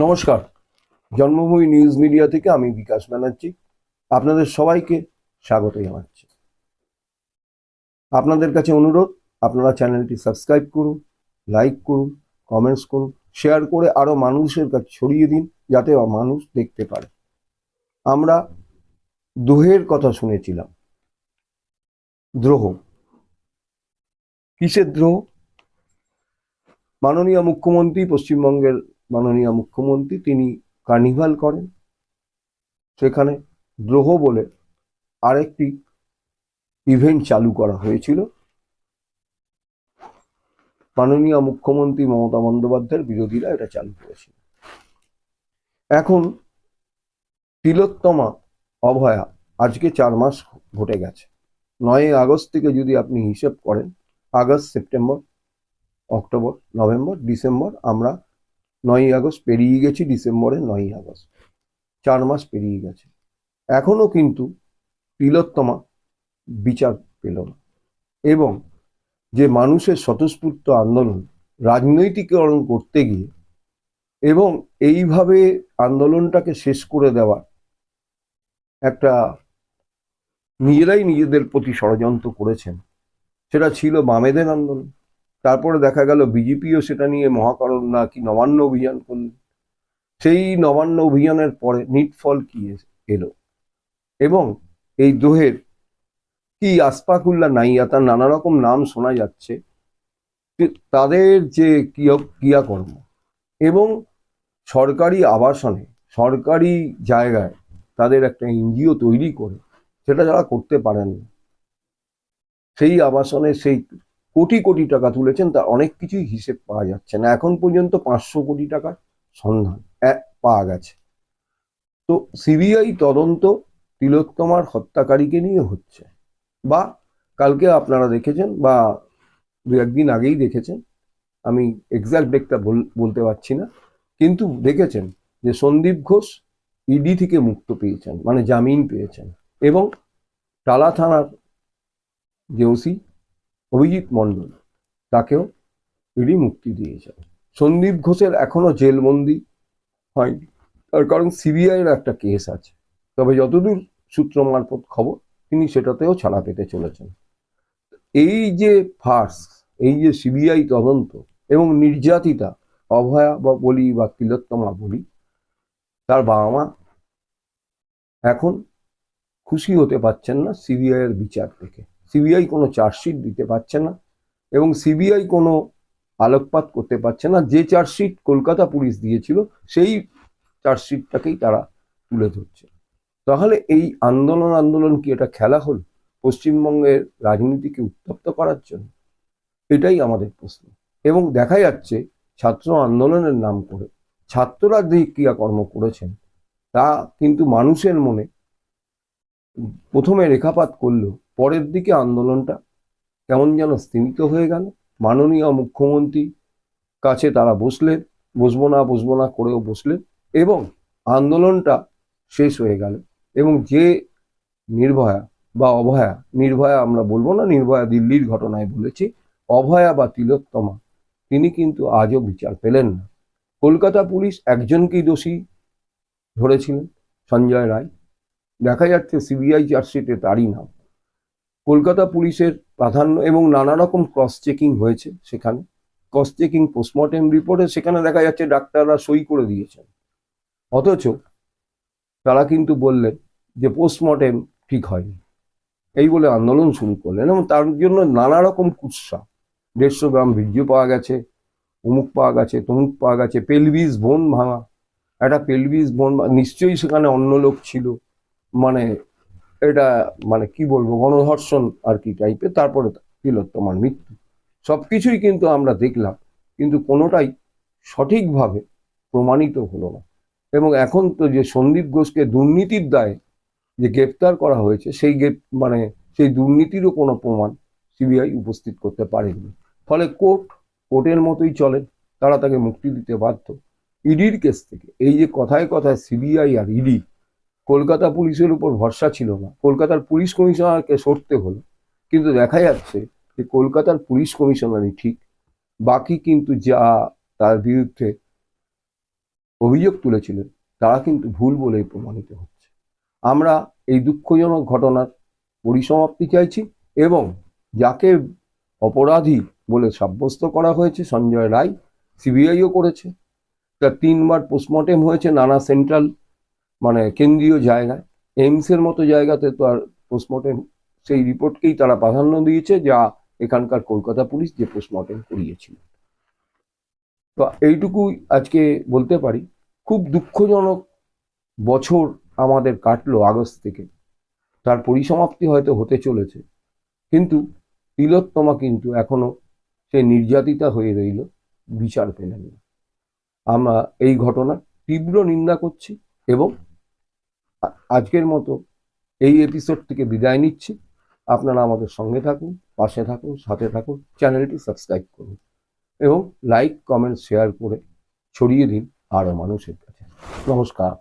নমস্কার, জন্মভূমি news media থেকে আমি বিকাশ ব্যানার্জি আপনাদের সবাইকে স্বাগত জানাচ্ছি। আপনাদের কাছে অনুরোধ, আপনারা চ্যানেলটি সাবস্ক্রাইব করুন, লাইক করুন, কমেন্টস করুন, শেয়ার করে আরো মানুষের কাছে ছড়িয়ে দিন, যাতে মানুষ দেখতে পারে। আমরা দ্রোহের কথা শুনেছিলাম। দ্রোহ কিসের দ্রোহ? মাননীয় মুখ্যমন্ত্রী, পশ্চিমবঙ্গের মাননীয় মুখ্যমন্ত্রী, তিনি কার্নিভাল করেন। সেখানে দ্রোহ বলে আরেকটি ইভেন্ট চালু করা হয়েছিল মাননীয় মুখ্যমন্ত্রী মমতা বন্দ্যোপাধ্যায়ের বিরোধীরা এটা চালু করেছিল। এখন তিলোত্তমা অভয়া আজকে 4 মাস ঘটে গেছে। 9 আগস্ট থেকে যদি আপনি হিসেব করেন, August, September, October, November, December, আমরা 9 আগস্ট পেরিয়ে গেছি, ডিসেম্বরের 9 আগস্ট, 4 মাস পেরিয়ে গেছে। এখনো কিন্তু তিলোত্তমা বিচার পেল না। এবং যে মানুষের স্বতঃস্ফূর্ত আন্দোলন রাজনৈতিকরণ করতে গিয়ে এবং এইভাবে আন্দোলনটাকে শেষ করে দেওয়ার একটা নিজেরাই নিজেদের প্রতি ষড়যন্ত্র করেছেন, সেটা ছিল বামেদের আন্দোলন। তারপরে দেখা গেল বিজেপিও সেটা নিয়ে মহাকরণ না কি নবান্ন অভিযান করলেন। সেই নবান্ন অভিযানের পরে নিটফল কি এলো, এবং এই দ্রোহের কি আসপাকুল্লা নাইয়া, তার নানা রকম নাম শোনা যাচ্ছে, তাদের যে ক্রিয়াকর্ম এবং সরকারি আবাসনে, সরকারি জায়গায় তাদের একটা এনজিও তৈরি করে সেটা যারা করতে পারেন না, সেই আবাসনে সেই কোটি কোটি টাকা তুলেছেন, তার অনেক কিছুই হিসেব পাওয়া যাচ্ছে না। এখন পর্যন্ত 500 কোটি টাকার সন্ধান পাওয়া গেছে। তো সিবিআই তদন্ত তিলোত্তমার হত্যাকারীকে নিয়ে হচ্ছে, বা কালকে আপনারা দেখেছেন বা 2-1 দিন আগেই দেখেছেন, আমি এক্সাক্ট ডেটটা বলতে পারছি না, কিন্তু দেখেছেন যে সন্দীপ ঘোষ ইডি থেকে মুক্ত পেয়েছেন, মানে জামিন পেয়েছেন, এবং টালা থানার যে ওসি অভিজিৎ মণ্ডল, তাকেও ইডি মুক্তি দিয়েছেন। সন্দীপ ঘোষের এখনো জেলবন্দি হয়নি, তার কারণ সিবিআইয়ের একটা কেস আছে। তবে যতদূর সূত্র মারফত খবর, তিনি সেটাতেও ছাড়া পেতে চলেছেন। এই যে ফার্স, এই যে সিবিআই তদন্ত এবং নির্যাতিতা অভয়া বা বলি বা তিলোত্তমা বলি, তার বাবা মা এখন খুশি হতে পারছেন না সিবিআই এর বিচার থেকে। সিবিআই কোনো চার্জশিট দিতে পারছে না এবং সিবিআই কোনো আলোকপাত করতে পারছে না। যে চার্জশিট কলকাতা পুলিশ দিয়েছিল, সেই চার্জশিটটাকেই তারা তুলে ধরছে। তাহলে এই আন্দোলন কি এটা খেলা হল পশ্চিমবঙ্গের রাজনীতিকে উত্তপ্ত করার জন্য? এটাই আমাদের প্রশ্ন। এবং দেখা যাচ্ছে ছাত্র আন্দোলনের নাম করে ছাত্ররা যে ক্রিয়াকর্ম করেছেন, তা কিন্তু মানুষের মনে প্রথমে রেখাপাত করলেও পরের দিকে আন্দোলনটা কেমন যেন স্তীমিত হয়ে গেল। মাননীয় মুখ্যমন্ত্রী কাছে তারা বসবো না করেও বসলেন, এবং আন্দোলনটা শেষ হয়ে গেল। এবং যে নির্ভয়া বা অভয়া, নির্ভয়া আমরা বলবো না, নির্ভয়া দিল্লির ঘটনায় বলেছি, অভয়া বা তিলোত্তমা, তিনি কিন্তু আজও বিচার পেলেন না। কলকাতা পুলিশ একজনকেই দোষী ধরেছিলেন, সঞ্জয় রায়। দেখা যাচ্ছে সিবিআই চার্জশিটে তারই নাম। কলকাতা পুলিশের প্রাধান্য এবং নানা রকম ক্রস চেকিং হয়েছে সেখানে। ক্রস চেকিং পোস্টমর্টেম রিপোর্টে সেখানে দেখা যাচ্ছে ডাক্তাররা সই করে দিয়েছেন, অথচ তারা কিন্তু বললেন যে পোস্টমর্টেম ঠিক হয়নি, এই বলে আন্দোলন শুরু করলেন। এবং তার জন্য নানা রকম কুৎসা, 150 গ্রাম ভিডিও পাওয়া গেছে, অমুক পাওয়া গেছে, তমুক পাওয়া গেছে, পেলভিস বোন ভাঙা, একটা পেলভিস বোন, নিশ্চয়ই সেখানে অন্য লোক ছিল, মানে এটা মানে কি বলবো, গণধর্ষণ আর কি টাইপের। তারপরে তিলোত্তমার মৃত্যু, সবকিছুই কিন্তু আমরা দেখলাম, কিন্তু কোনোটাই সঠিকভাবে প্রমাণিত হলো না। এবং এখন তো যে সন্দীপ ঘোষকে দুর্নীতির দায়ে যে গ্রেপ্তার করা হয়েছে, সেই সেই দুর্নীতিরও কোনো প্রমাণ সিবিআই উপস্থিত করতে পারেনি। ফলে কোর্টের মতোই চলেন, তারা তাকে মুক্তি দিতে বাধ্য। ইডির কেস থেকে, এই যে কথায় কথায় সিবিআই আর ইডি, কলকাতা পুলিশের উপর ভরসা ছিল না, কলকাতার পুলিশ কমিশনারকে সরতে হলো। কিন্তু দেখা যাচ্ছে যে কলকাতার পুলিশ কমিশনারই ঠিক, বাকি কিন্তু যা তার বিরুদ্ধে অভিযোগ তুলেছিলেন তারা কিন্তু ভুল বলেই প্রমাণিত হচ্ছে। আমরা এই দুঃখজনক ঘটনার পরিসমাপ্তি চাইছি এবং যাকে অপরাধী বলে সাব্যস্ত করা হয়েছে সঞ্জয় রায়, সিবিআইও করেছে, তার 3বার পোস্টমর্টেম হয়েছে নানা সেন্ট্রাল মানে কেন্দ্রীয় জায়গায়। এইমসের মতো জায়গাতে তো আর পোস্টমর্টেম সেই রিপোর্টকেই তারা প্রাধান্য দিয়েছে যা এখানকার কলকাতা পুলিশ যে পোস্টমর্টেম করিয়েছিল। তো এইটুকুই আজকে বলতে পারি। খুব দুঃখজনক বছর আমাদের কাটলো আগস্ট থেকে, তার পরিসমাপ্তি হয়তো হতে চলেছে, কিন্তু তিলোত্তমা কিন্তু এখনো সে নির্যাতিতা হয়ে রইল, বিচার পেলেন না। আমরা এই ঘটনার তীব্র নিন্দা করছি এবং আজকের মতো এই এপিসোড থেকে বিদায় নিচ্ছি। আপনারা আমাদের সঙ্গে থাকুন, পাশে থাকুন, সাথে থাকুন, চ্যানেলটি সাবস্ক্রাইব করুন এবং লাইক, কমেন্ট, শেয়ার করে ছড়িয়ে দিন আরও মানুষের কাছে। নমস্কার।